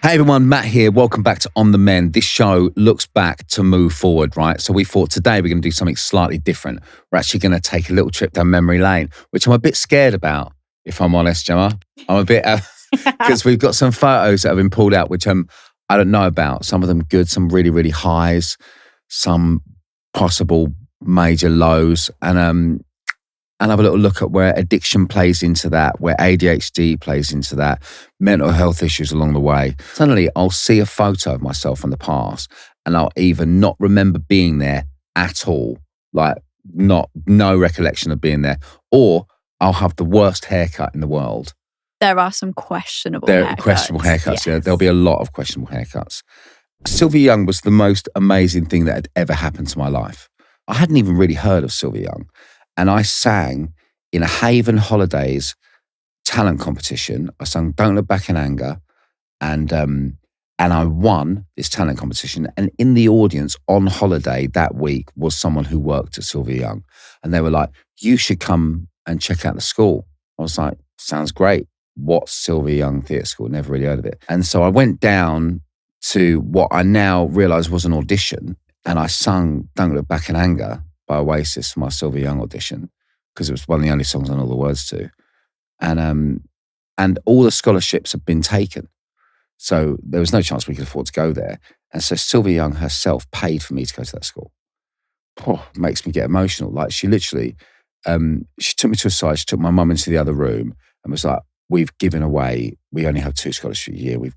Hey everyone, Matt here. Welcome back to On The Mend. This show looks back to move forward, right? So we thought today we're going to do something slightly different. We're actually going to take a little trip down memory lane, which I'm a bit scared about, if I'm honest, Gemma. I'm a bit, because we've got some photos that have been pulled out, which I don't know about. Some of them good, some really, really highs, some possible major lows. And have a little look at where addiction plays into that, where ADHD plays into that, mental health issues along the way. Suddenly, I'll see a photo of myself from the past and I'll either not remember being there at all, like no recollection of being there, or I'll have the worst haircut in the world. There are some questionable haircuts. Yes. Yeah, there'll be a lot of questionable haircuts. Sylvia Young was the most amazing thing that had ever happened to my life. I hadn't even really heard of Sylvia Young. And I sang in a Haven Holidays talent competition. I sung Don't Look Back in Anger. And I won this talent competition. And in the audience on holiday that week was someone who worked at Sylvia Young. And they were like, you should come and check out the school. I was like, sounds great. What's Sylvia Young Theatre School? Never really heard of it. And so I went down to what I now realise was an audition. And I sung Don't Look Back in Anger by Oasis for my Sylvia Young audition, because it was one of the only songs I know the words to. And all the scholarships had been taken. So there was no chance we could afford to go there. And so Sylvia Young herself paid for me to go to that school. Oh, makes me get emotional. Like she literally, she took me to a side, she took my mum into the other room and was like, we've given away, we only have 2 scholarships a year, we've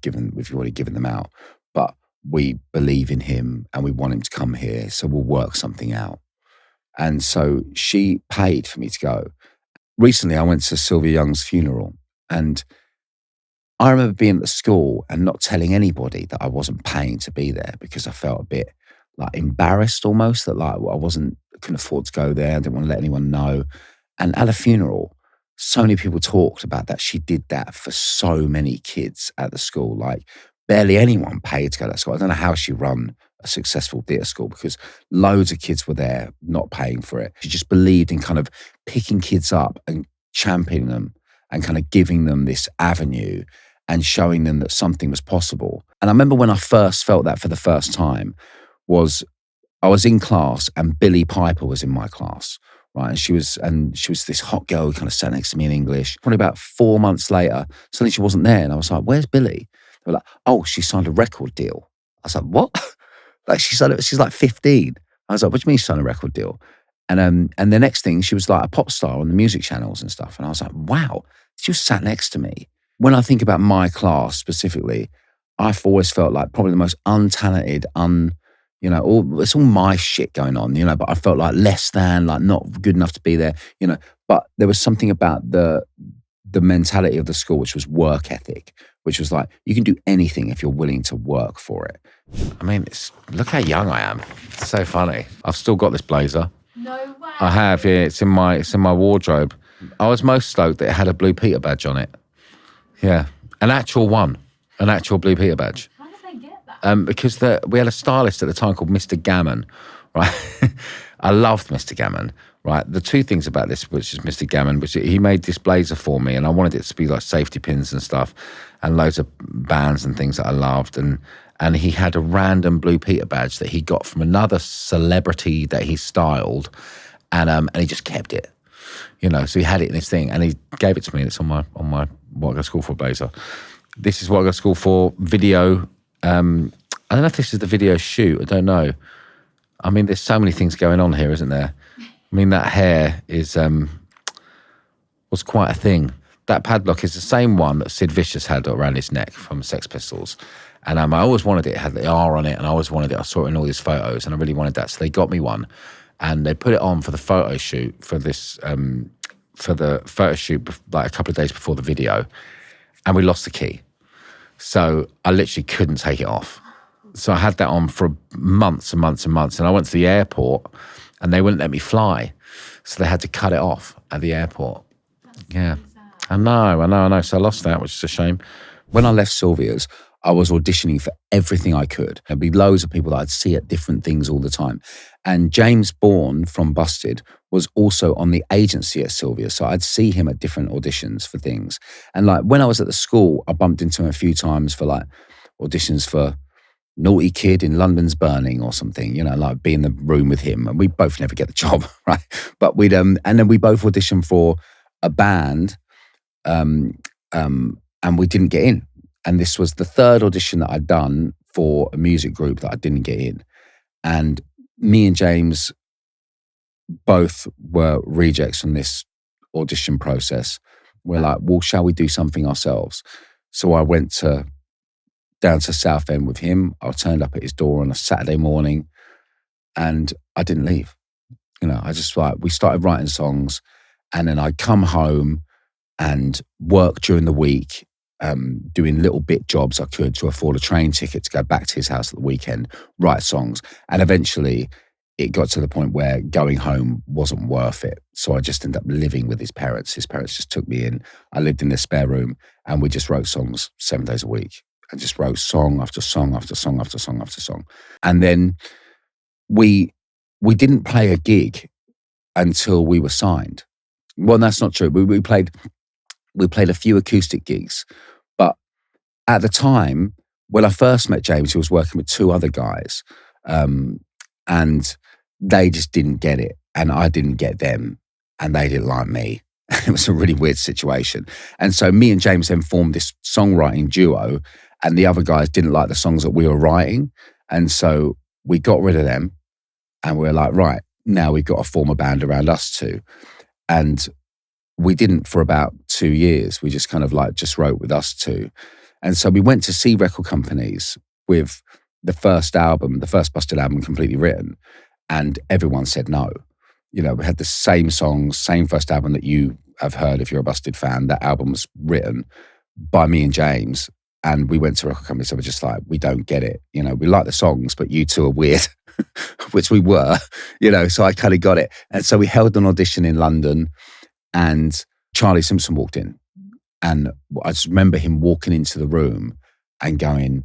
already given them out, but we believe in him and we want him to come here, so we'll work something out. And so she paid for me to go. Recently, I went to Sylvia Young's funeral, and I remember being at the school and not telling anybody that I wasn't paying to be there, because I felt a bit like embarrassed almost, that like couldn't afford to go there. I didn't want to let anyone know. And at a funeral, so many people talked about that she did that for so many kids at the school. Like barely anyone paid to go to that school. I don't know how she run a successful theatre school, because loads of kids were there not paying for it. She just believed in kind of picking kids up and championing them and kind of giving them this avenue and showing them that something was possible. And I remember when I first felt that for the first time was I was in class and Billie Piper was in my class, right? And she was this hot girl who kind of sat next to me in English. Probably about 4 months later, suddenly she wasn't there. And I was like, where's Billie? They were like, oh, she signed a record deal. I was like, what? Like she's like 15. I was like, what do you mean she signed a record deal? And the next thing, she was like a pop star on the music channels and stuff. And I was like, wow, she was sat next to me. When I think about my class specifically, I've always felt like probably the most untalented, it's all my shit going on, but I felt like less than, like not good enough to be there, But there was something about the mentality of the school, which was work ethic, which was like, you can do anything if you're willing to work for it. I mean, look how young I am. It's so funny. I've still got this blazer. No way. I have, yeah. It's in my wardrobe. I was most stoked that it had a Blue Peter badge on it. Yeah, an actual Blue Peter badge. How did they get that? Because we had a stylist at the time called Mr. Gammon, right? I loved Mr. Gammon, right? The 2 things about this, which is Mr. Gammon, which he made this blazer for me, and I wanted it to be like safety pins and stuff, and loads of bands and things that I loved, and he had a random Blue Peter badge that he got from another celebrity that he styled, and he just kept it, So he had it in his thing, and he gave it to me. It's on my what I go to school for blazer. This is what I go to school for video. I don't know if this is the video shoot. I don't know. I mean, there's so many things going on here, isn't there? I mean, that hair was quite a thing. That padlock is the same one that Sid Vicious had around his neck from Sex Pistols. And I always wanted it. It had the R on it, and I always wanted it. I saw it in all these photos, and I really wanted that. So they got me one, and they put it on for the photo shoot for this, like a couple of days before the video, and we lost the key. So I literally couldn't take it off. So I had that on for months and months and months, and I went to the airport, and they wouldn't let me fly, so they had to cut it off at the airport. Yeah, I know. So I lost that, which is a shame. When I left Sylvia's, I was auditioning for everything I could. There'd be loads of people that I'd see at different things all the time. And James Bourne from Busted was also on the agency at Sylvia. So I'd see him at different auditions for things. And like when I was at the school, I bumped into him a few times for like auditions for Naughty Kid in London's Burning or something, like be in the room with him. And we both never get the job, right? But we'd, and then we both auditioned for a band, and we didn't get in. And this was the third audition that I'd done for a music group that I didn't get in. And me and James both were rejects from this audition process. We're like, well, shall we do something ourselves? So I went down to Southend with him. I turned up at his door on a Saturday morning and I didn't leave. I just we started writing songs, and then I'd come home and work during the week, doing little bit jobs I could to afford a train ticket to go back to his house at the weekend, write songs. And eventually it got to the point where going home wasn't worth it. So I just ended up living with his parents. His parents just took me in. I lived in their spare room and we just wrote songs 7 days a week. And just wrote song after song after song after song after song. And then we didn't play a gig until we were signed. Well, that's not true. We played a few acoustic gigs. But at the time, when I first met James, he was working with 2 other guys. And they just didn't get it. And I didn't get them. And they didn't like me. It was a really weird situation. And so me and James then formed this songwriting duo. And the other guys didn't like the songs that we were writing. And so we got rid of them. And we were like, right, now we've got to form a band around us 2. And we didn't for about 2 years. We just kind of just wrote with us 2. And so we went to see record companies with the first Busted album completely written. And everyone said no. We had the same songs, same first album that you have heard if you're a Busted fan. That album was written by me and James. And we went to record companies and we're just like, we don't get it. We like the songs, but you 2 are weird, which we were, so I kind of got it. And so we held an audition in London and Charlie Simpson walked in. And I just remember him walking into the room and going,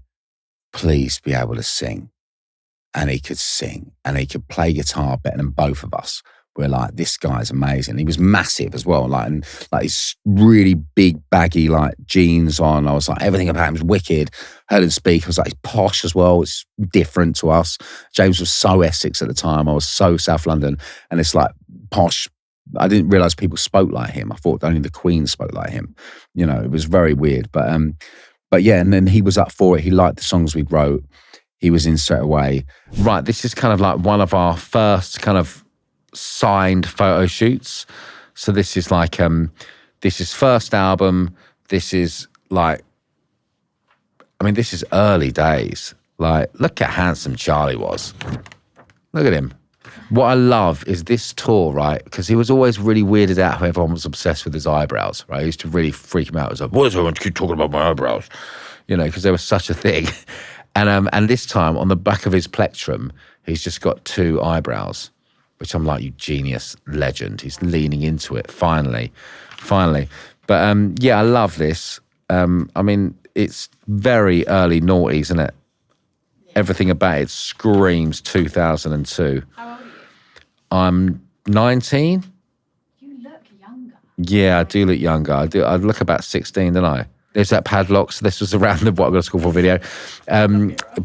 please be able to sing. And he could sing and he could play guitar better than both of us. We're like, this guy's amazing. He was massive as well, and his really big baggy jeans on. I was like, everything about him was wicked. Heard him speak. I was like, he's posh as well. It's different to us. James was so Essex at the time. I was so South London, and it's posh. I didn't realise people spoke like him. I thought only the Queen spoke like him. It was very weird. But yeah, and then he was up for it. He liked the songs we wrote. He was in straight away. Right, this is kind of one of our first kind of signed photo shoots. So this is this is first album. This is this is early days. Look how handsome Charlie was. Look at him. What I love is this tour, right? Because he was always really weirded out how everyone was obsessed with his eyebrows, right? He used to really freak him out. It was like, why does everyone keep talking about my eyebrows? Because they were such a thing. And this time, on the back of his plectrum, he's just got 2 eyebrows, which I'm like, you genius legend. He's leaning into it, finally. But yeah, I love this. It's very early noughties, isn't it? Yeah. Everything about it screams 2002. How old are you? I'm 19. You look younger. Yeah, I do look younger. I look about 16, don't I? There's that Padlock. So this was around the What I Got to School For video.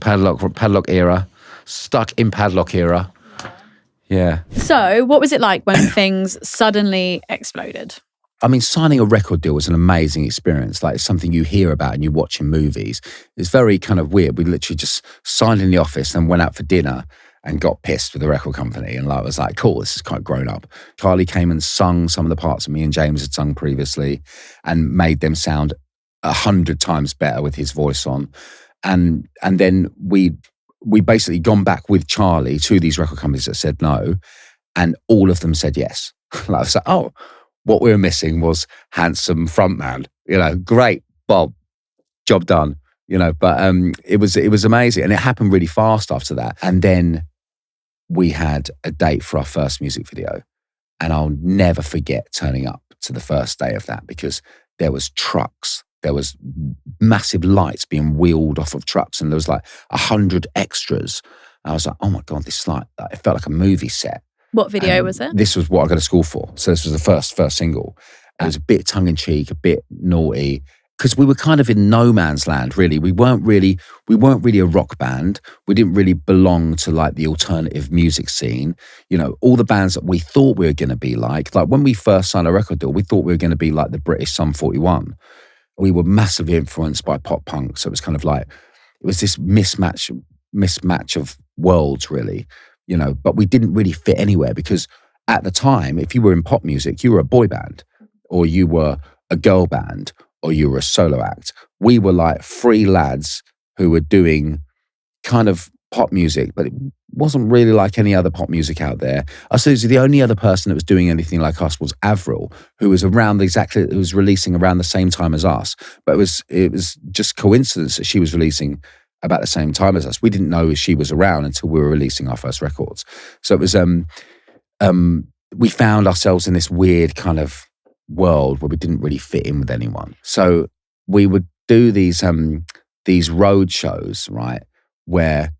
Padlock era. Stuck in Padlock era. Yeah. So what was it like when things suddenly exploded? Signing a record deal was an amazing experience. It's something you hear about and you watch in movies. It's very kind of weird. We literally just signed in the office and went out for dinner and got pissed with the record company. And was like, cool, this is quite grown up. Charlie came and sung some of the parts that me and James had sung previously and made them sound 100 times better with his voice on. And then we basically gone back with Charlie to these record companies that said no, and all of them said yes. I was like, oh, what we were missing was handsome frontman. Great, Bob, job done. But it was amazing, and it happened really fast after that. And then we had a date for our first music video, and I'll never forget turning up to the first day of that because there was trucks. There was massive lights being wheeled off of trucks, and there was 100 extras. And I was like, oh my God, this it felt like a movie set. What video was it? This was What I Got to School For. So this was the first single. It was a bit tongue-in-cheek, a bit naughty. because we were kind of in no man's land, really. We weren't really a rock band. We didn't really belong to like the alternative music scene. You know, all the bands that we thought we were going to be like when we first signed a record deal, we thought we were going to be like the British Sum 41. We were massively influenced by pop punk. So it was kind of like, it was this mismatch of worlds, really, you know, but we didn't really fit anywhere because at the time, if you were in pop music, you were a boy band or you were a girl band or you were a solo act. We were like three lads who were doing kind of pop music, but it wasn't really like any other pop music out there. I suppose the only other person that was doing anything like us was Avril, who was who was releasing around the same time as us. But it was just coincidence that she was releasing about the same time as us. We didn't know she was around until we were releasing our first records. So it was we found ourselves in this weird kind of world where we didn't really fit in with anyone. So we would do these road shows, right, where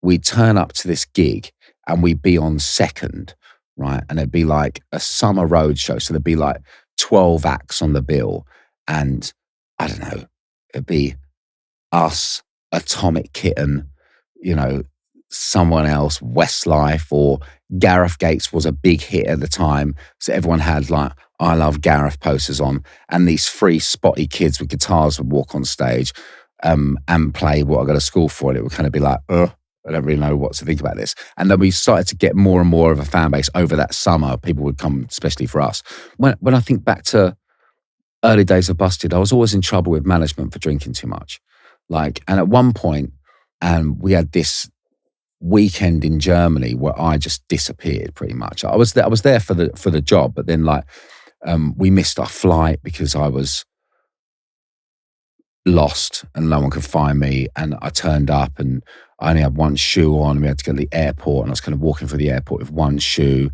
we'd turn up to this gig and we'd be on second, right? And it'd be like a summer road show. So there'd be like 12 acts on the bill. And I don't know, it'd be us, Atomic Kitten, you know, someone else, Westlife, or Gareth Gates was a big hit at the time. So everyone had like, I Love Gareth posters on. And these three spotty kids with guitars would walk on stage and play What I Go to School For. And it would kind of be like, I don't really know what to think about this. And then we started to get more and more of a fan base over that summer. People would come, especially for us. When I think back to early days of Busted, I was always in trouble with management for drinking too much. Like, and at one point, we had this weekend in Germany where I just disappeared pretty much. I was there for the job, but then like we missed our flight because I was lost and no one could find me. And I turned up and I only had one shoe on. We had to go to the airport and I was kind of walking through the airport with one shoe.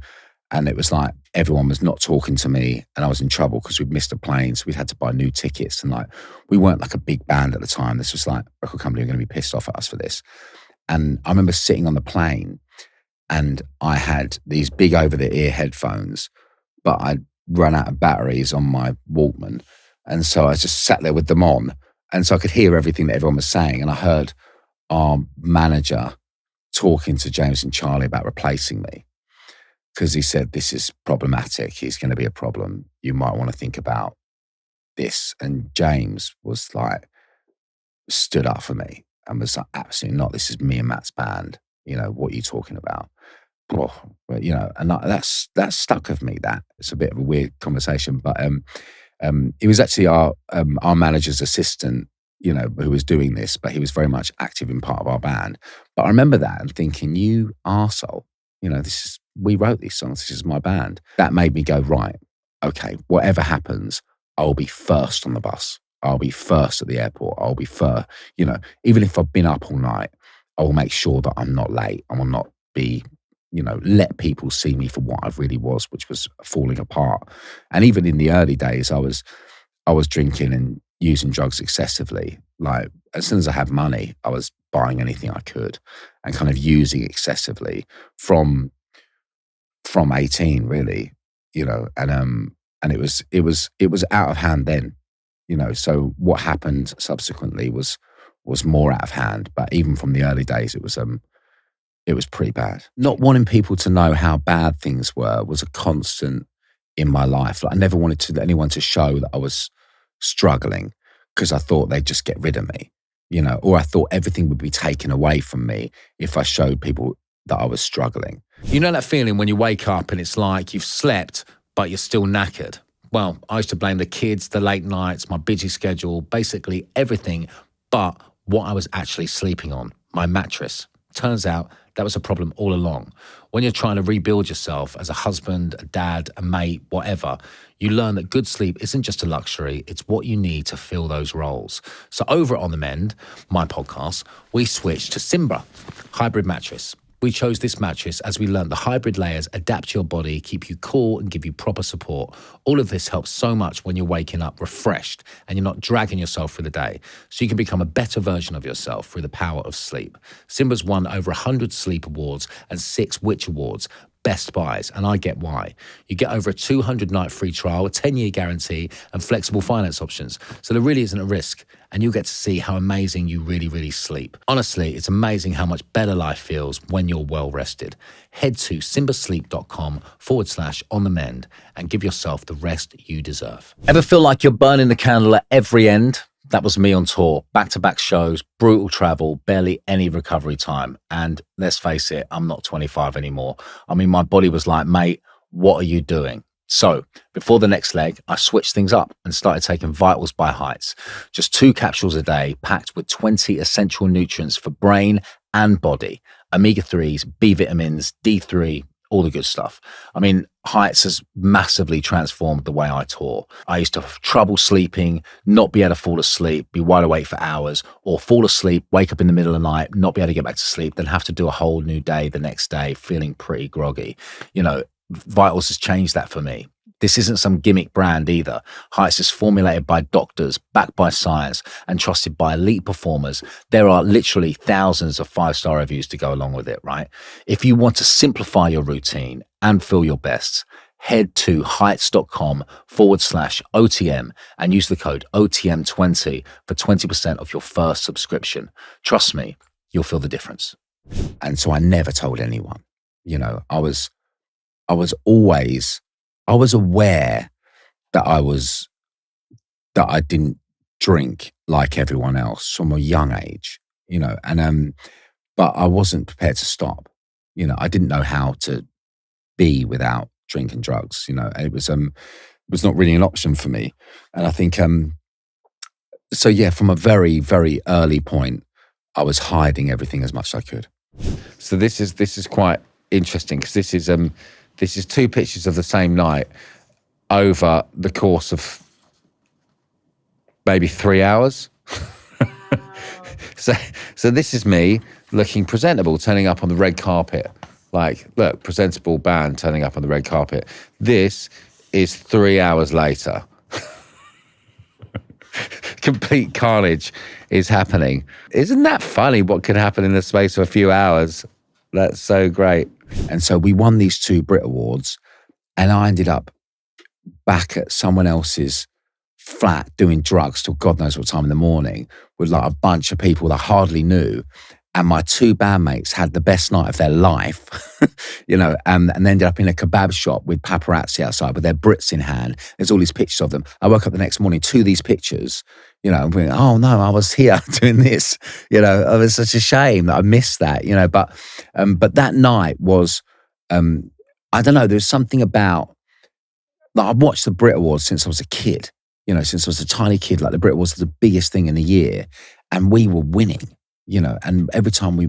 And it was like everyone was not talking to me and I was in trouble because we'd missed a plane. So we'd had to buy new tickets. And like, we weren't like a big band at the time. This was like, record company are going to be pissed off at us for this. And I remember sitting on the plane and I had these big over-the-ear headphones, but I'd run out of batteries on my Walkman. And so I just sat there with them on. And so I could hear everything that everyone was saying. And I heard our manager talking to James and Charlie about replacing me because he said, this is problematic. He's going to be a problem. You might want to think about this. And James was like, stood up for me and was like, absolutely not. This is me and Matt's band. You know, what are you talking about? Oh, but, you know, and that's stuck with me. That it's a bit of a weird conversation, but he was actually our manager's assistant, you know, who was doing this, but he was very much active in part of our band. But I remember that and thinking, you arsehole, you know, we wrote these songs. This is my band. That made me go, right, okay, whatever happens, I'll be first on the bus. I'll be first at the airport. I'll be first, you know, even if I've been up all night, I will make sure that I'm not late. I will not be, you know, let people see me for what I really was, which was falling apart. And even in the early days, I was drinking and using drugs excessively. Like as soon as I had money, I was buying anything I could and kind of using excessively from 18, really, you know, and it was out of hand then, you know. So what happened subsequently was more out of hand. But even from the early days, it was pretty bad. Not wanting people to know how bad things were was a constant in my life. Like I never wanted anyone to show that I was struggling because I thought they'd just get rid of me, you know, or I thought everything would be taken away from me if I showed people that I was struggling. You know that feeling when you wake up and it's like you've slept, but you're still knackered? Well, I used to blame the kids, the late nights, my busy schedule, basically everything but what I was actually sleeping on, my mattress. Turns out that was a problem all along. When you're trying to rebuild yourself as a husband, a dad, a mate, whatever, you learn that good sleep isn't just a luxury, it's what you need to fill those roles. So over at On The Mend, my podcast, we switched to Simbra, hybrid mattress. We chose this mattress as we learned the hybrid layers adapt to your body, keep you cool and give you proper support. All of this helps so much when you're waking up refreshed and you're not dragging yourself through the day. So you can become a better version of yourself through the power of sleep. Simba's won over 100 sleep awards and 6 Which Awards, best buys, and I get why. You get over a 200-night free trial, a 10-year guarantee, and flexible finance options. So there really isn't a risk, and you'll get to see how amazing you really, really sleep. Honestly, it's amazing how much better life feels when you're well rested. Head to simbasleep.com/on-the-mend and give yourself the rest you deserve. Ever feel like you're burning the candle at every end? That was me on tour, back-to-back shows, brutal travel, barely any recovery time. And let's face it, I'm not 25 anymore. I mean, my body was like, mate, what are you doing? So before the next leg, I switched things up and started taking Vitals by Heights. Just 2 capsules a day, packed with 20 essential nutrients for brain and body, omega-3s, B vitamins, D3, all the good stuff. I mean, Heights has massively transformed the way I tour. I used to have trouble sleeping, not be able to fall asleep, be wide awake for hours, or fall asleep, wake up in the middle of the night, not be able to get back to sleep, then have to do a whole new day the next day, feeling pretty groggy. You know, Vitals has changed that for me. This isn't some gimmick brand either. Heights is formulated by doctors, backed by science, and trusted by elite performers. There are literally thousands of 5-star reviews to go along with it, right? If you want to simplify your routine and feel your best, head to heights.com/OTM and use the code OTM20 for 20% off your first subscription. Trust me, you'll feel the difference. And so I never told anyone. You know, I was aware that I didn't drink like everyone else from a young age, you know, and but I wasn't prepared to stop. You know, I didn't know how to be without drinking drugs, you know, and it was not really an option for me. And I think so yeah, from a very, very early point, I was hiding everything as much as I could. So this is quite interesting because this is 2 pictures of the same night over the course of maybe 3 hours. So this is me looking presentable, turning up on the red carpet. Like, look, presentable band turning up on the red carpet. This is 3 hours later. Complete carnage is happening. Isn't that funny what could happen in the space of a few hours? That's so great. And so we won these 2 Brit Awards, and I ended up back at someone else's flat doing drugs till God knows what time in the morning with like a bunch of people that I hardly knew. And my 2 bandmates had the best night of their life, you know, and they ended up in a kebab shop with paparazzi outside with their Brits in hand. There's all these pictures of them. I woke up the next morning to these pictures, you know, and going, oh no, I was here doing this, you know. It was such a shame that I missed that, you know. But that night was, I don't know, there's something about, like, I've watched the Brit Awards since I was a kid, you know, since I was a tiny kid. Like, the Brit Awards was the biggest thing in the year, and we were winning. You know, and every time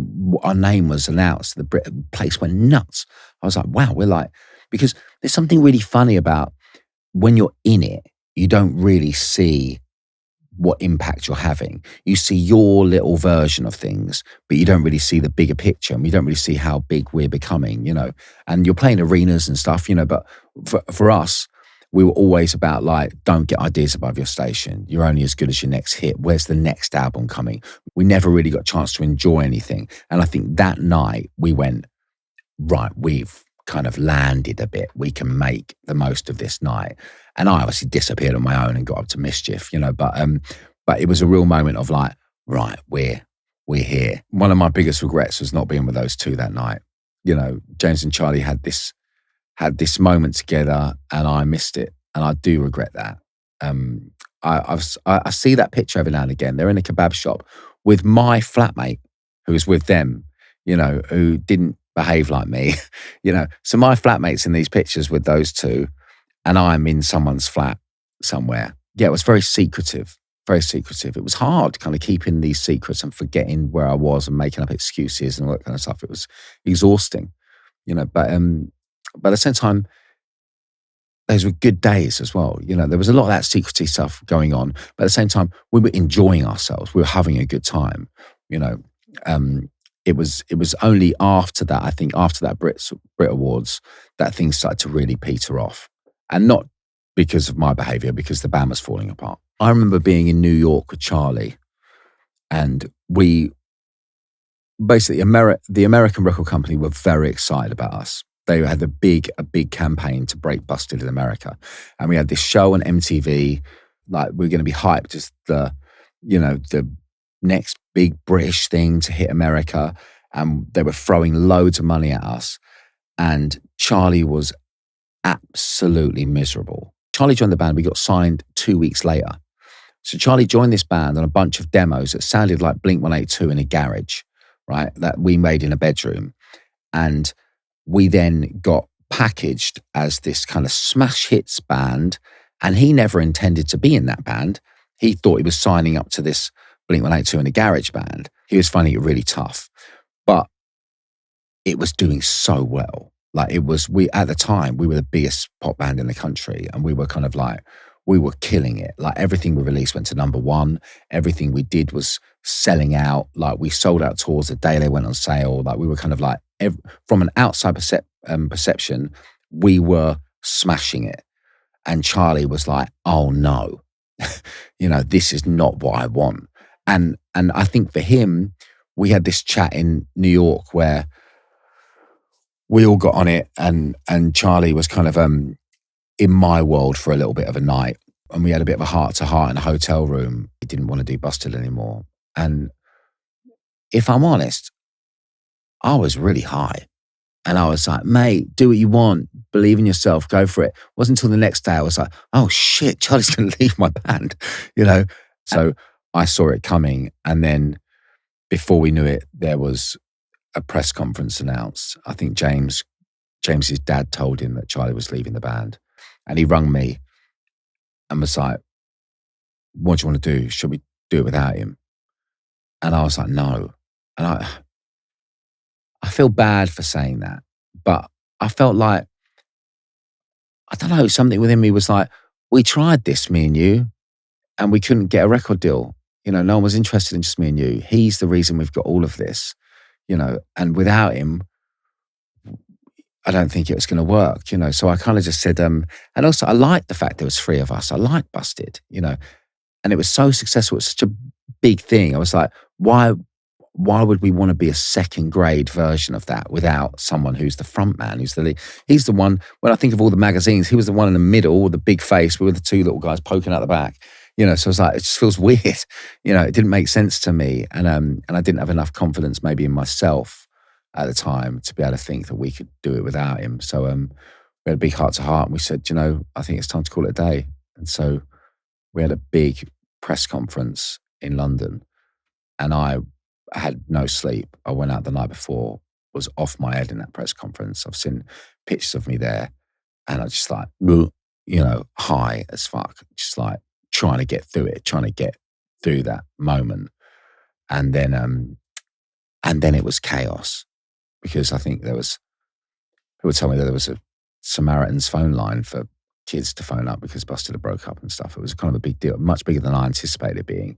our name was announced, the place went nuts. I was like, wow, we're like, because there's something really funny about when you're in it, you don't really see what impact you're having. You see your little version of things, but you don't really see the bigger picture, and you don't really see how big we're becoming, you know. And you're playing arenas and stuff, you know, but for us, we were always about like, don't get ideas above your station. You're only as good as your next hit. Where's the next album coming? We never really got a chance to enjoy anything. And I think that night we went, right, we've kind of landed a bit. We can make the most of this night. And I obviously disappeared on my own and got up to mischief, you know, but it was a real moment of like, right, we're here. One of my biggest regrets was not being with those 2 that night. You know, James and Charlie had this moment together, and I missed it, and I do regret that. I see that picture every now and again. They're in a kebab shop with my flatmate, who was with them, you know, who didn't behave like me, you know. So my flatmate's in these pictures with those 2, and I'm in someone's flat somewhere. Yeah, it was very secretive, very secretive. It was hard kind of keeping these secrets and forgetting where I was and making up excuses and all that kind of stuff. It was exhausting, you know, but at the same time, those were good days as well. You know, there was a lot of that secrecy stuff going on, but at the same time, we were enjoying ourselves. We were having a good time. You know, it was only after that, I think, after that Brit Awards, that things started to really peter off, and not because of my behaviour, because the band was falling apart. I remember being in New York with Charlie, and we basically the American record company were very excited about us. They had a big campaign to break Busted in America. And we had this show on MTV, like we were going to be hyped as the next big British thing to hit America. And they were throwing loads of money at us. And Charlie was absolutely miserable. Charlie joined the band. We got signed 2 weeks later. So Charlie joined this band on a bunch of demos that sounded like Blink-182 in a garage, right? That we made in a bedroom. And we then got packaged as this kind of smash hits band. And he never intended to be in that band. He thought he was signing up to this Blink-182 in a garage band. He was finding it really tough. But it was doing so well. Like at the time, we were the biggest pop band in the country. And we were kind of like, we were killing it. Like everything we released went to #1. Everything we did was selling out. Like we sold out tours the day they went on sale. Like we were kind of like, from an outside perception, we were smashing it. And Charlie was like, oh no, this is not what I want. And I think for him, we had this chat in New York where we all got on it and Charlie was kind of in my world for a little bit of a night. And we had a bit of a heart-to-heart in a hotel room. He didn't want to do Busted anymore. And if I'm honest, I was really high. And I was like, mate, do what you want. Believe in yourself. Go for it. It wasn't until the next day I was like, oh shit, Charlie's going to leave my band, So I saw it coming. And then before we knew it, there was a press conference announced. I think James's dad told him that Charlie was leaving the band. And he rung me and was like, what do you want to do? Should we do it without him? And I was like, no. And I feel bad for saying that, but I felt like, I don't know, something within me was like, we tried this, me and you, and we couldn't get a record deal. No one was interested in just me and you. He's the reason we've got all of this, and without him, I don't think it was going to work, So I kind of just said, and also I liked the fact there was 3 of us. I liked Busted, and it was so successful. It's such a big thing. I was like, why would we want to be a second grade version of that without someone who's the front man, who's the lead? He's the one, when I think of all the magazines, he was the one in the middle with the big face. We were the 2 little guys poking out the back, so I was like, it just feels weird. It didn't make sense to me. And I didn't have enough confidence maybe in myself at the time to be able to think that we could do it without him. So we had a big heart to heart and we said, I think it's time to call it a day. And so we had a big press conference in London and I had no sleep. I went out the night before, was off my head in that press conference. I've seen pictures of me there and I just like, high as fuck, just like trying to get through that moment. And then it was chaos because I think people told me that there was a Samaritans phone line for kids to phone up because Busted had broke up and stuff. It was kind of a big deal, much bigger than I anticipated it being.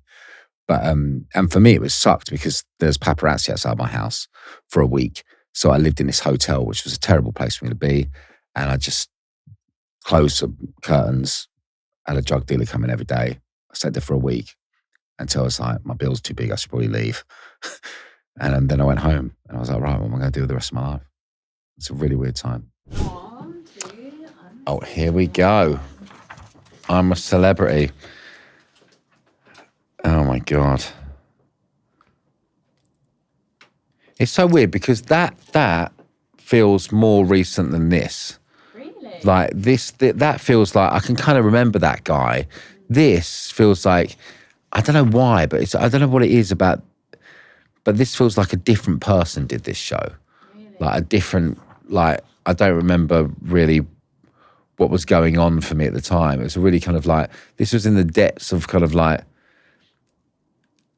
But and for me, it was sucked because there's paparazzi outside my house for a week. So I lived in this hotel, which was a terrible place for me to be. And I just closed the curtains, had a drug dealer come in every day. I stayed there for a week until I was like, my bill's too big, I should probably leave. And then I went home and I was like, right, what am I going to do with the rest of my life? It's a really weird time. Oh, here we go. I'm a celebrity. Oh my God. It's so weird because that feels more recent than this. Really? Like that feels like I can kind of remember that guy. This feels like, I don't know why, but I don't know what it is about, but this feels like a different person did this show. Really? Like a different, like, I don't remember really what was going on for me at the time. It was really kind of like, this was in the depths of kind of like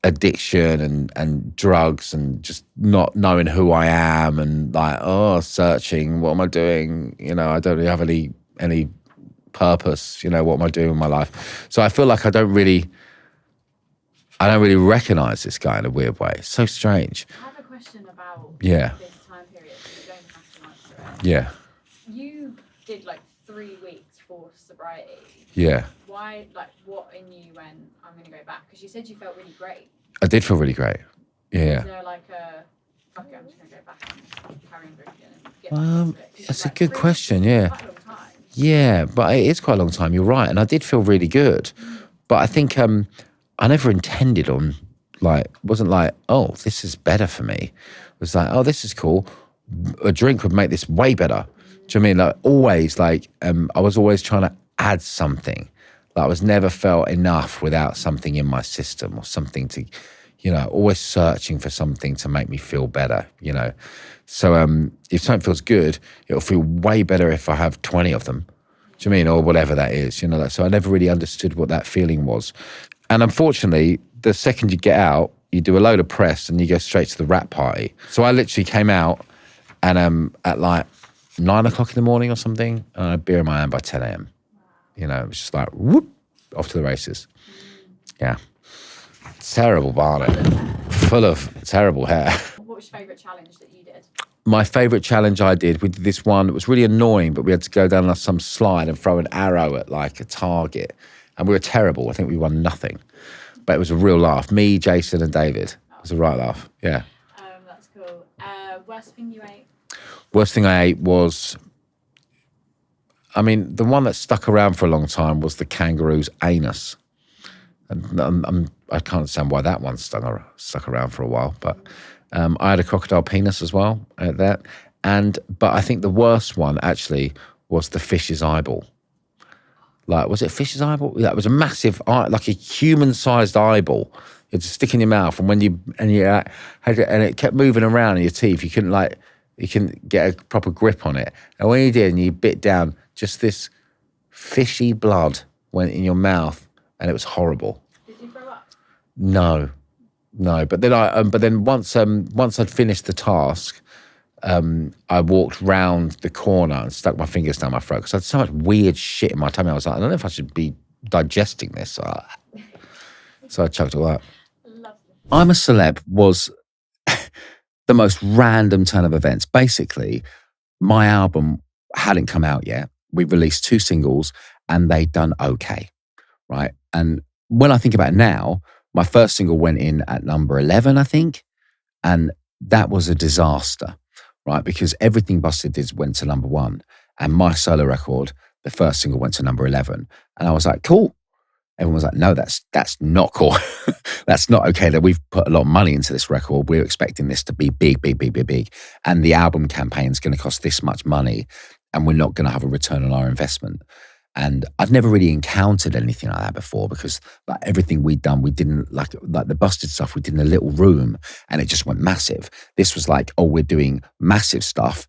addiction and drugs and just not knowing who I am and like, searching, what am I doing? I don't really have any purpose, what am I doing with my life? So I feel like I don't really recognize this guy in a weird way. It's so strange. I have a question about this time period. You don't have to answer it. Yeah. You did like 3 weeks for sobriety. Yeah. Why, like, what in you when I'm going to go back? Because you said you felt really great. I did feel really great. Yeah. Is there like a Okay, I'm just going to go back and carry on drinking and get back into it. That's a good question, yeah. Quite a long time. Yeah, but it is quite a long time, you're right. And I did feel really good. But I think I never intended on, like, wasn't like, oh, this is better for me. It was like, oh, this is cool. A drink would make this way better. Do you know what I mean? Like, always, like, I was always trying to add something. Like, I was never felt enough without something in my system or something to, you know, always searching for something to make me feel better, you know. So if something feels good, it'll feel way better if I have 20 of them. Do you mean? Or whatever that is, you know. Like, so I never really understood what that feeling was. And unfortunately, the second you get out, you do a load of press and you go straight to the rap party. So I literally came out and at like 9 o'clock in the morning or something, and I had a beer in my hand by 10 a.m. You know, it was just like, whoop, off to the races. Yeah. Terrible barnet. Full of terrible hair. What was your favourite challenge that you did? My favourite challenge I did, we did this one, it was really annoying, but we had to go down some slide and throw an arrow at like a target. And we were terrible. I think we won nothing. But it was a real laugh. Me, Jason and David. It was a right laugh, yeah. That's cool. Worst thing you ate? Worst thing I ate was, I mean, the one that stuck around for a long time was the kangaroo's anus. And I can't understand why that one stuck around for a while, but I had a crocodile penis as well at that. But I think the worst one actually was the fish's eyeball. Like, was it fish's eyeball? Yeah, it was a massive, like a human-sized eyeball. You had to stick in your mouth, and it kept moving around in your teeth. You couldn't get a proper grip on it. And when you did, and you bit down, just this fishy blood went in your mouth, and it was horrible. Did you throw up? No. But then once I'd finished the task, I walked round the corner and stuck my fingers down my throat because I had so much weird shit in my tummy. I was like, I don't know if I should be digesting this. So I chucked it all out. Lovely. I'm a Celeb was the most random turn of events. Basically, my album hadn't come out yet. We released 2 singles and they'd done okay, right? And when I think about it now, my first single went in at number 11, I think, and that was a disaster. Right, because everything Busted did went to number 1, and my solo record, the first single, went to number 11, and I was like, "Cool." Everyone was like, "No, that's not cool. That's not okay. That we've put a lot of money into this record. We're expecting this to be big, and the album campaign is going to cost this much money, and we're not going to have a return on our investment." And I've never really encountered anything like that before because like everything we'd done, we didn't like the Busted stuff, we did in a little room and it just went massive. This was like, oh, we're doing massive stuff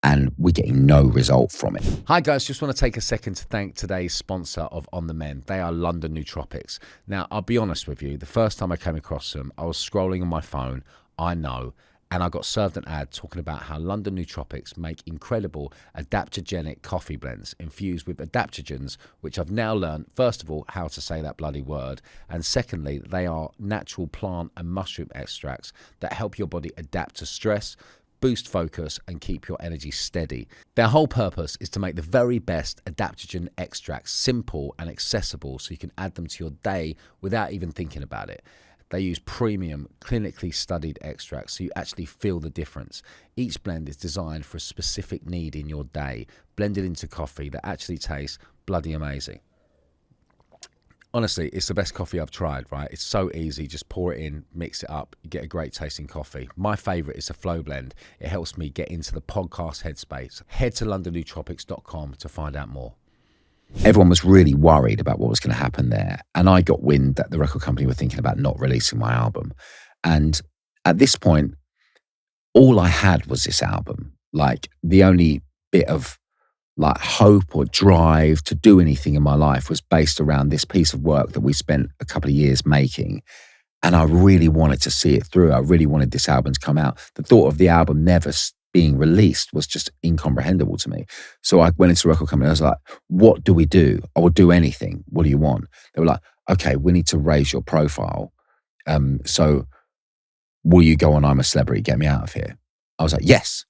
and we're getting no result from it. Hi guys, just want to take a second to thank today's sponsor of On The Mend. They are London Nootropics. Now, I'll be honest with you, the first time I came across them, I was scrolling on my phone, I know, and I got served an ad talking about how London Nootropics make incredible adaptogenic coffee blends infused with adaptogens, which I've now learned, first of all, how to say that bloody word, and secondly, they are natural plant and mushroom extracts that help your body adapt to stress, boost focus, and keep your energy steady. Their whole purpose is to make the very best adaptogen extracts simple and accessible so you can add them to your day without even thinking about it. They use premium, clinically studied extracts so you actually feel the difference. Each blend is designed for a specific need in your day, blended into coffee that actually tastes bloody amazing. Honestly, it's the best coffee I've tried, right? It's so easy. Just pour it in, mix it up, you get a great tasting coffee. My favourite is the Flow Blend. It helps me get into the podcast headspace. Head to londonnootropics.com to find out more. Everyone was really worried about what was going to happen there. And I got wind that the record company were thinking about not releasing my album. And at this point, all I had was this album. Like the only bit of like hope or drive to do anything in my life was based around this piece of work that we spent a couple of years making. And I really wanted to see it through. I really wanted this album to come out. The thought of the album never being released was just incomprehensible to me. So I went into the record company. I was like, what do we do? I will do anything. What do you want? They were like, okay, we need to raise your profile. So will you go on I'm a Celebrity, get me out of here? I was like, yes.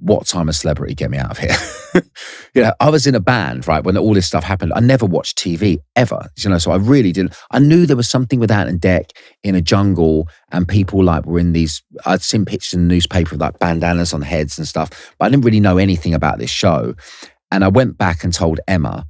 what time a celebrity get me out of here? I was in a band, right, when all this stuff happened. I never watched TV ever, so I really didn't. I knew there was something with Ant and Dec in a jungle, and people like were in these, I'd seen pictures in the newspaper with like bandanas on heads and stuff, but I didn't really know anything about this show. And I went back and told Emma,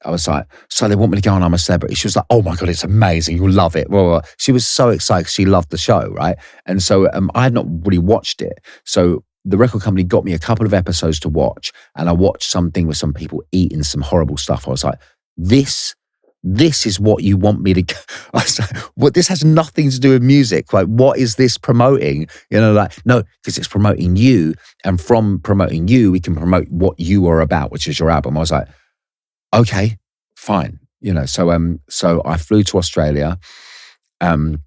I was like, so they want me to go on I'm a Celebrity. She was like, oh my God, it's amazing. You'll love it. Well, she was so excited. She loved the show, right? And so I had not really watched it. So the record company got me a couple of episodes to watch, and I watched something with some people eating some horrible stuff. I was like, this is what you want me to. I was like, well, this has nothing to do with music. Like, what is this promoting? No, because it's promoting you, and from promoting you, we can promote what you are about, which is your album. I was like, okay, fine. So I flew to Australia, and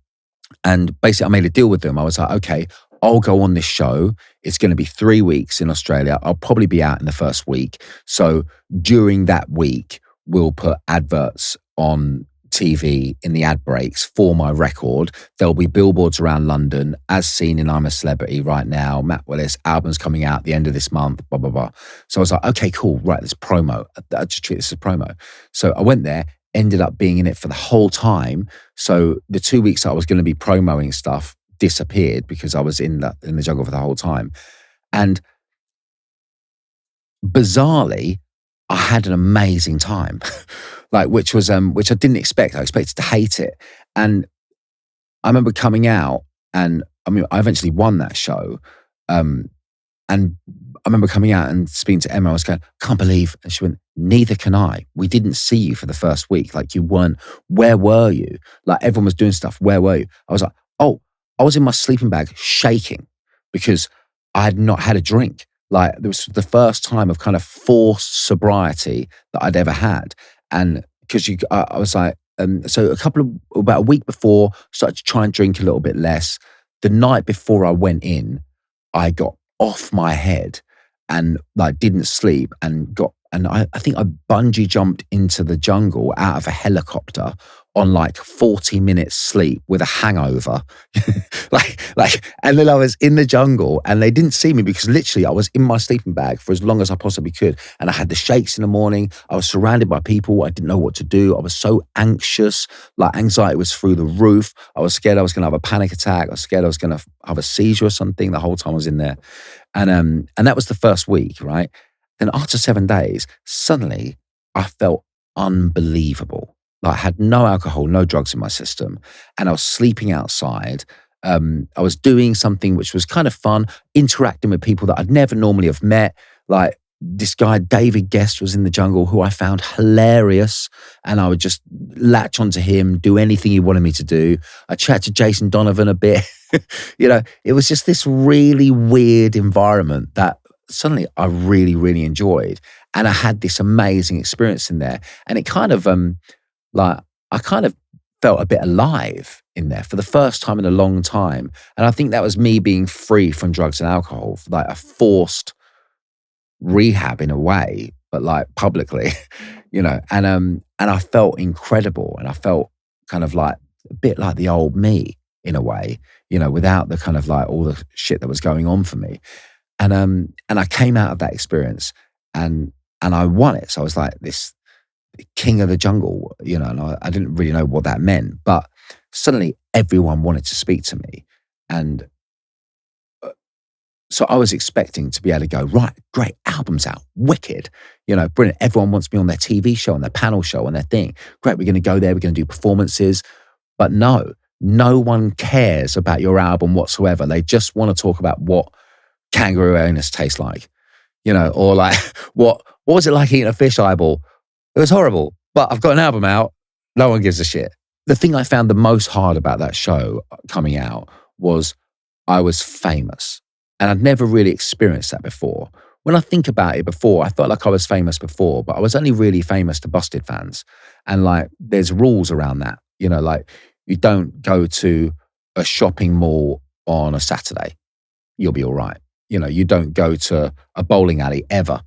basically I made a deal with them. I was like, okay, I'll go on this show. It's going to be 3 weeks in Australia. I'll probably be out in the first week. So during that week, we'll put adverts on TV in the ad breaks for my record. There'll be billboards around London, as seen in I'm a Celebrity right now. Matt Willis, album's coming out at the end of this month, blah, blah, blah. So I was like, okay, cool, right, this promo. I just treat this as promo. So I went there, ended up being in it for the whole time. So the 2 weeks that I was going to be promoting stuff disappeared because I was in the jungle for the whole time. And bizarrely, I had an amazing time, which I didn't expect. I expected to hate it. And I remember coming out, and I eventually won that show. And I remember coming out and speaking to Emma. I was going, can't believe. And she went, neither can I. We didn't see you for the first week. Like, you weren't, where were you? Like, everyone was doing stuff. Where were you? I was like, oh, I was in my sleeping bag shaking because I had not had a drink. Like, it was the first time of kind of forced sobriety that I'd ever had. And because I was like, so about a week before, started to try and drink a little bit less. The night before I went in, I got off my head and like didn't sleep and I think I bungee jumped into the jungle out of a helicopter on like 40 minutes sleep with a hangover. And then I was in the jungle and they didn't see me because literally I was in my sleeping bag for as long as I possibly could. And I had the shakes in the morning. I was surrounded by people. I didn't know what to do. I was so anxious. Like, anxiety was through the roof. I was scared I was going to have a panic attack. I was scared I was going to have a seizure or something the whole time I was in there. And that was the first week, right? Then after 7 days, suddenly I felt unbelievable. Like, I had no alcohol, no drugs in my system, and I was sleeping outside. I was doing something which was kind of fun, interacting with people that I'd never normally have met. Like, this guy, David Guest, was in the jungle, who I found hilarious, and I would just latch onto him, do anything he wanted me to do. I chatted to Jason Donovan a bit. It was just this really weird environment that suddenly I really, really enjoyed. And I had this amazing experience in there. And it kind of, I kind of felt a bit alive in there for the first time in a long time. And I think that was me being free from drugs and alcohol, like a forced rehab in a way, but like publicly, and I felt incredible. And I felt kind of like a bit like the old me in a way, without the kind of like all the shit that was going on for me. And I came out of that experience and I won it. So I was like this king of the jungle, and I didn't really know what that meant, but suddenly everyone wanted to speak to me. And so I was expecting to be able to go, right, great, album's out, wicked, brilliant. Everyone wants me on their TV show, on their panel show, on their thing. Great, we're going to go there, we're going to do performances. But no one cares about your album whatsoever. They just want to talk about what kangaroo anus tastes like, or like, what was it like eating a fish eyeball? It was horrible, but I've got an album out. No one gives a shit. The thing I found the most hard about that show coming out was I was famous, and I'd never really experienced that before. When I think about it before, I felt like I was famous before, but I was only really famous to Busted fans. And like, there's rules around that, like you don't go to a shopping mall on a Saturday. You'll be all right. You don't go to a bowling alley ever.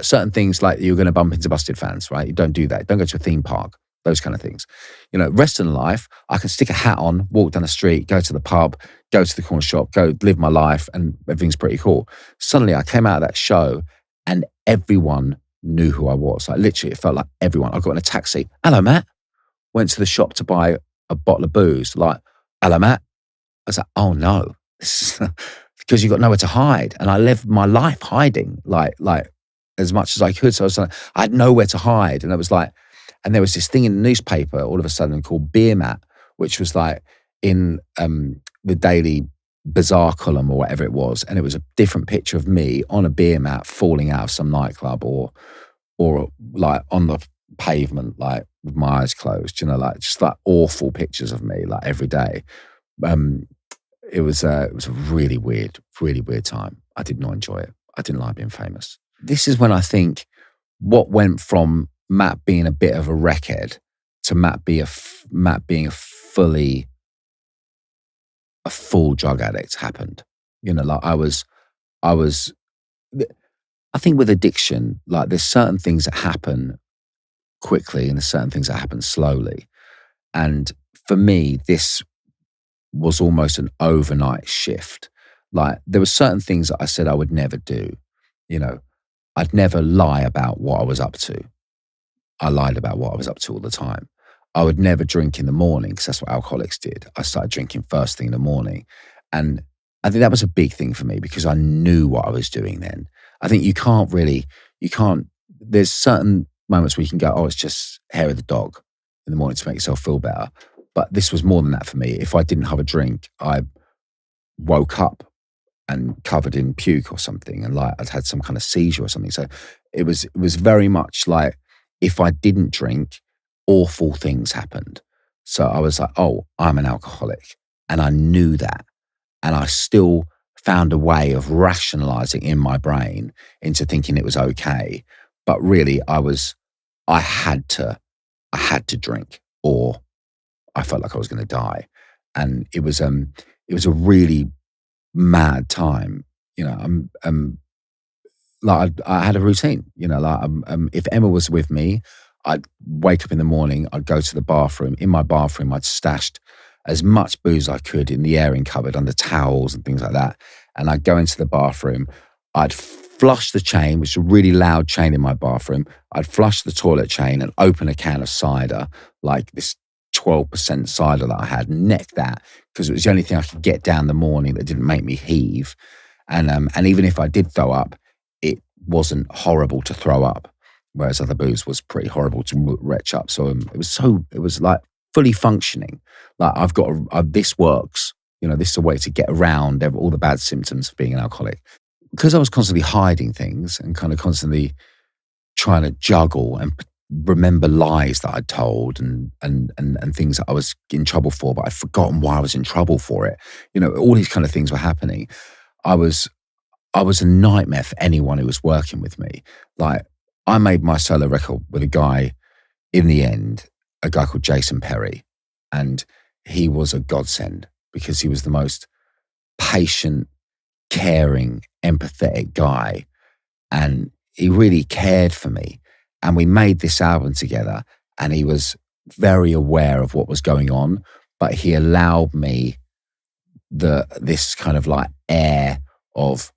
Certain things like you're going to bump into Busted fans, right? You don't do that. Don't go to a theme park. those kind of things. You know, rest of life, I can stick a hat on, walk down the street, go to the pub, go to the corner shop, go live my life, and everything's pretty cool. Suddenly I came out of that show and everyone knew who I was. Like literally, it felt like everyone. I got in a taxi. Hello, Matt. Went to the shop to buy a bottle of booze. Like, hello, Matt. I was like, oh no, this is because you got nowhere to hide. And I lived my life hiding, like as much as I could. So I was like, I had nowhere to hide. And it was like, and there was this thing in the newspaper all of a sudden called Beer Mat, which was like in the Daily Bazaar column or whatever it was. And it was a different picture of me on a beer mat falling out of some nightclub or like on the pavement, like with my eyes closed, you know, like just like awful pictures of me like every day. It was a really weird time. I did not enjoy it. I didn't like being famous. This is when I think what went from Matt being a bit of a wreckhead to Matt being a full drug addict happened. You know, like I think with addiction, like there's certain things that happen quickly and there's certain things that happen slowly. And for me, this was almost an overnight shift. Like there were certain things that I said I would never do. You know, I'd never lie about what I was up to. I lied about what I was up to all the time. I would never drink in the morning because that's what alcoholics did. I started drinking first thing in the morning. And I think that was a big thing for me because I knew what I was doing then. I think there's certain moments where you can go, oh, it's just hair of the dog in the morning to make yourself feel better. But this was more than that for me. If I didn't have a drink, I woke up and covered in puke or something and like I'd had some kind of seizure or something. So it was very much like if I didn't drink, awful things happened. So I was like, oh, I'm an alcoholic. And I knew that. And I still found a way of rationalizing in my brain into thinking it was okay. But really I had to drink or I felt like I was going to die. And it was a really mad time. You know, like I had a routine, you know, like if Emma was with me, I'd wake up in the morning, I'd go to the bathroom. In my bathroom, I'd stashed as much booze as I could in the airing cupboard under towels and things like that. And I'd go into the bathroom, I'd flush the chain, which is a really loud chain in my bathroom. I'd flush the toilet chain and open a can of cider, like this 12% cider that I had, neck that, because it was the only thing I could get down the morning that didn't make me heave. And even if I did throw up, it wasn't horrible to throw up, whereas other booze was pretty horrible to retch up. So it was like fully functioning. Like this works. You know, this is a way to get around all the bad symptoms of being an alcoholic. Because I was constantly hiding things and kind of constantly trying to juggle and remember lies that I'd told and things that I was in trouble for, but I'd forgotten why I was in trouble for it. You know, all these kind of things were happening. I was a nightmare for anyone who was working with me. Like, I made my solo record with a guy, in the end, a guy called Jason Perry. And he was a godsend because he was the most patient, caring, empathetic guy. And he really cared for me. And we made this album together and he was very aware of what was going on, but he allowed me this kind of like air of,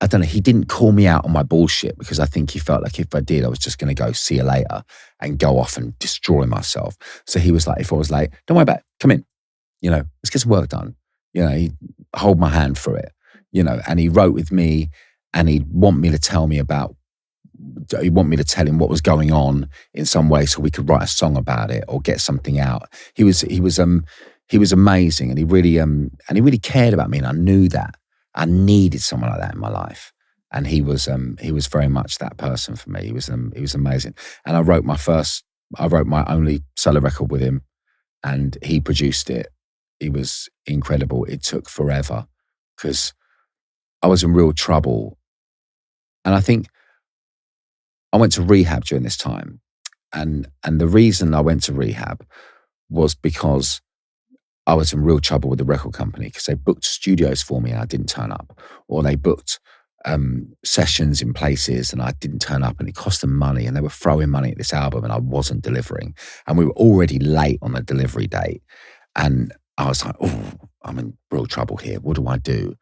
I don't know, he didn't call me out on my bullshit because I think he felt like if I did, I was just going to go see you later and go off and destroy myself. So he was like, if I was late, don't worry about it, come in, you know, let's get some work done. You know, he'd hold my hand through it, you know, and he wrote with me and he'd want me to tell him what was going on in some way so we could write a song about it or get something out. He was amazing and he really cared about me, and I knew that. I needed someone like that in my life, and he was very much that person for me. He was amazing, and I wrote my only solo record with him, and he produced it. He was incredible. It took forever because I was in real trouble, and I think I went to rehab during this time, and the reason I went to rehab was because I was in real trouble with the record company because they booked studios for me and I didn't turn up, or they booked sessions in places, and I didn't turn up, and it cost them money, and they were throwing money at this album, and I wasn't delivering, and we were already late on the delivery date, and I was like, oh, I'm in real trouble here. What do I do?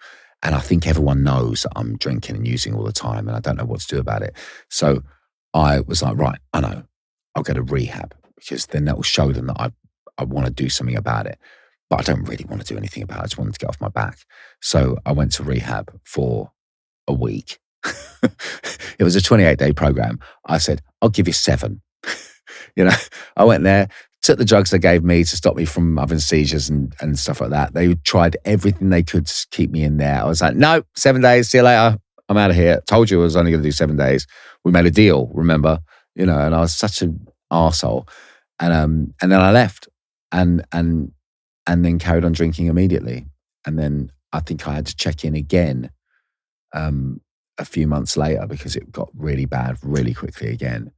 And I think everyone knows that I'm drinking and using all the time, and I don't know what to do about it. So I was like, right, I know, I'll go to rehab, because then that will show them that I want to do something about it. But I don't really want to do anything about it. I just wanted to get off my back. So I went to rehab for a week. It was a 28-day program. I said, I'll give you 7. I went there, took the drugs they gave me to stop me from having seizures and stuff like that. They tried everything they could to keep me in there. I was like, no, 7 days, see you later. I'm out of here. Told you I was only going to do 7 days. We made a deal, remember? And I was such an arsehole. And then I left and then carried on drinking immediately. And then I think I had to check in again a few months later, because it got really bad really quickly again.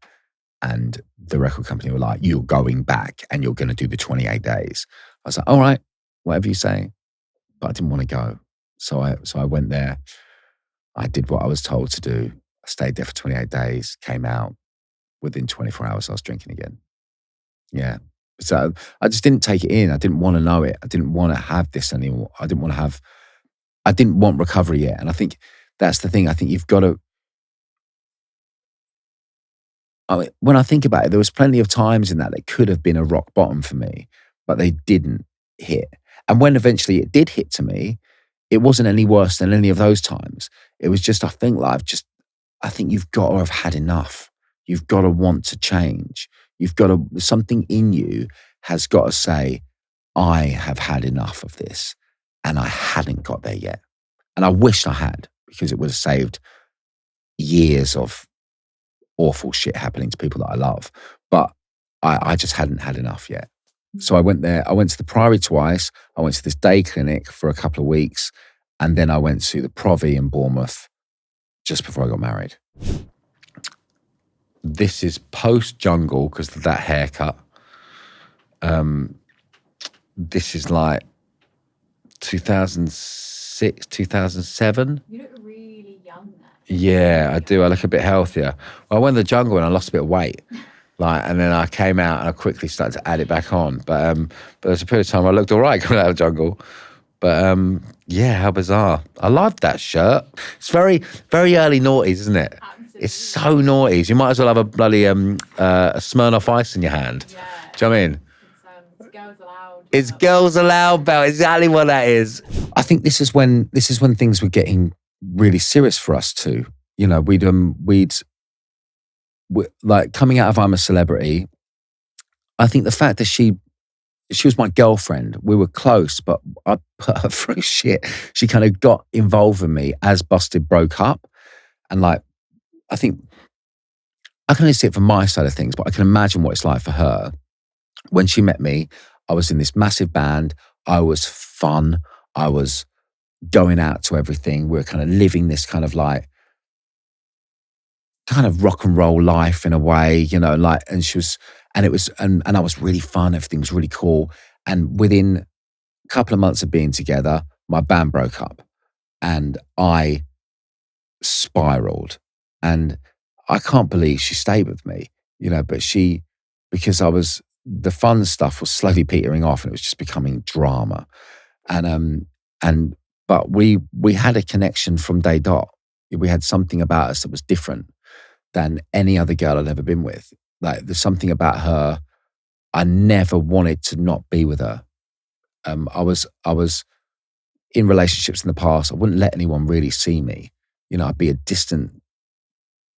And the record company were like, you're going back and you're going to do the 28 days. I was like, all right, whatever you say. But I didn't want to go. So I went there. I did what I was told to do. I stayed there for 28 days, came out. Within 24 hours, I was drinking again. Yeah. So I just didn't take it in. I didn't want to know it. I didn't want to have this anymore. I didn't want recovery yet. And I think that's the thing. I think you've got to, when I think about it, there was plenty of times in that could have been a rock bottom for me, but they didn't hit. And when eventually it did hit to me, it wasn't any worse than any of those times. It was just, I think you've got to have had enough. You've got to want to change. Something in you has got to say, I have had enough of this, and I hadn't got there yet. And I wish I had, because it would have saved years of awful shit happening to people that I love. But I just hadn't had enough yet. So I went there. I went to the Priory twice. I went to this day clinic for a couple of weeks. And then I went to the Provi in Bournemouth just before I got married. This is post-Jungle because of that haircut. This is like 2006, 2007. You look really young there. Yeah, I do. I look a bit healthier. Well, I went to the jungle and I lost a bit of weight. And then I came out and I quickly started to add it back on. But there's a period of time I looked all right coming out of the jungle. But yeah, how bizarre. I love that shirt. It's very, very early noughties, isn't it? Absolutely. It's so noughties. You might as well have a bloody a Smirnoff Ice in your hand. Yeah. Do you know what I mean? It's girls allowed. It's girls allowed, Belle. Exactly what that is. I think this is when things were getting really serious for us too. We'd like coming out of I'm a Celebrity. I think the fact that she was my girlfriend, we were close, but I put her through shit. She kind of got involved with me as Busted broke up. And I think I can only see it from my side of things, but I can imagine what it's like for her. When she met me, I was in this massive band. I was fun. I was going out to everything. We were kind of living this kind of rock and roll life in a way, and she was, and it was, and I was really fun. Everything was really cool. And within a couple of months of being together, my band broke up and I spiraled. And I can't believe she stayed with me, but because the fun stuff was slowly petering off and it was just becoming drama. But we had a connection from day dot. We had something about us that was different than any other girl I'd ever been with. There's something about her, I never wanted to not be with her. I was in relationships in the past. I wouldn't let anyone really see me. I'd be a distant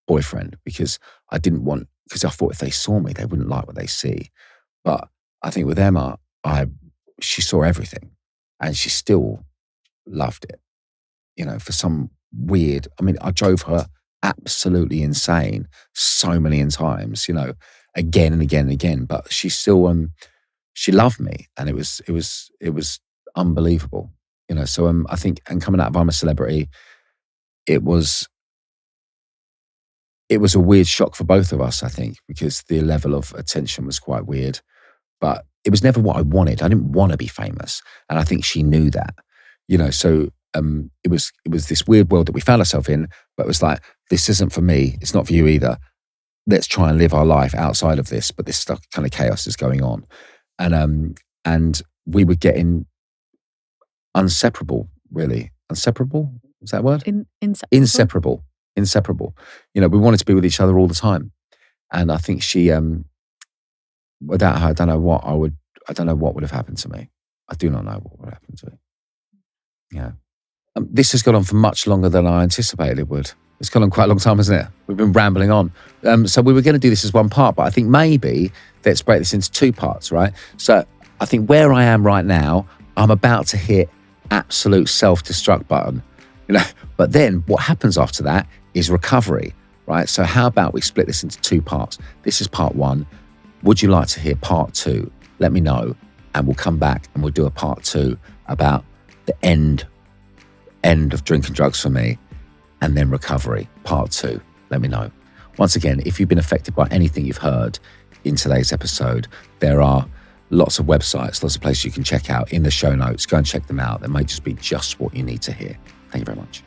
boyfriend because I thought if they saw me, they wouldn't like what they see. But I think with Emma, she saw everything and she still loved it. For some weird, I drove her absolutely insane so many times, again and again and again, but she still, she loved me and it was unbelievable, so I think, and coming out of I'm a Celebrity, it was a weird shock for both of us, I think, because the level of attention was quite weird, but it was never what I wanted. I didn't want to be famous. And I think she knew that, so it was this weird world that we found ourselves in, but it was like, this isn't for me. It's not for you either. Let's try and live our life outside of this, but this stuff, kind of chaos is going on. And we were getting inseparable, really. Inseparable? Is that a word? Inseparable. Inseparable. You know, we wanted to be with each other all the time. And I think she, without her, I don't know what would have happened to me. I do not know what would happen to me. Yeah. This has gone on for much longer than I anticipated it would. It's gone on quite a long time, hasn't it? We've been rambling on. So we were going to do this as one part, but I think maybe let's break this into two parts, right? So I think where I am right now, I'm about to hit absolute self-destruct button, you know. But then what happens after that is recovery, right? So how about we split this into two parts? This is part one. Would you like to hear part two? Let me know, and we'll come back and we'll do a part two about the end of drinking drugs for me, and then recovery, part two. Let me know. Once again, if you've been affected by anything you've heard in today's episode, there are lots of websites, lots of places you can check out in the show notes. Go and check them out. They might just be just what you need to hear. Thank you very much.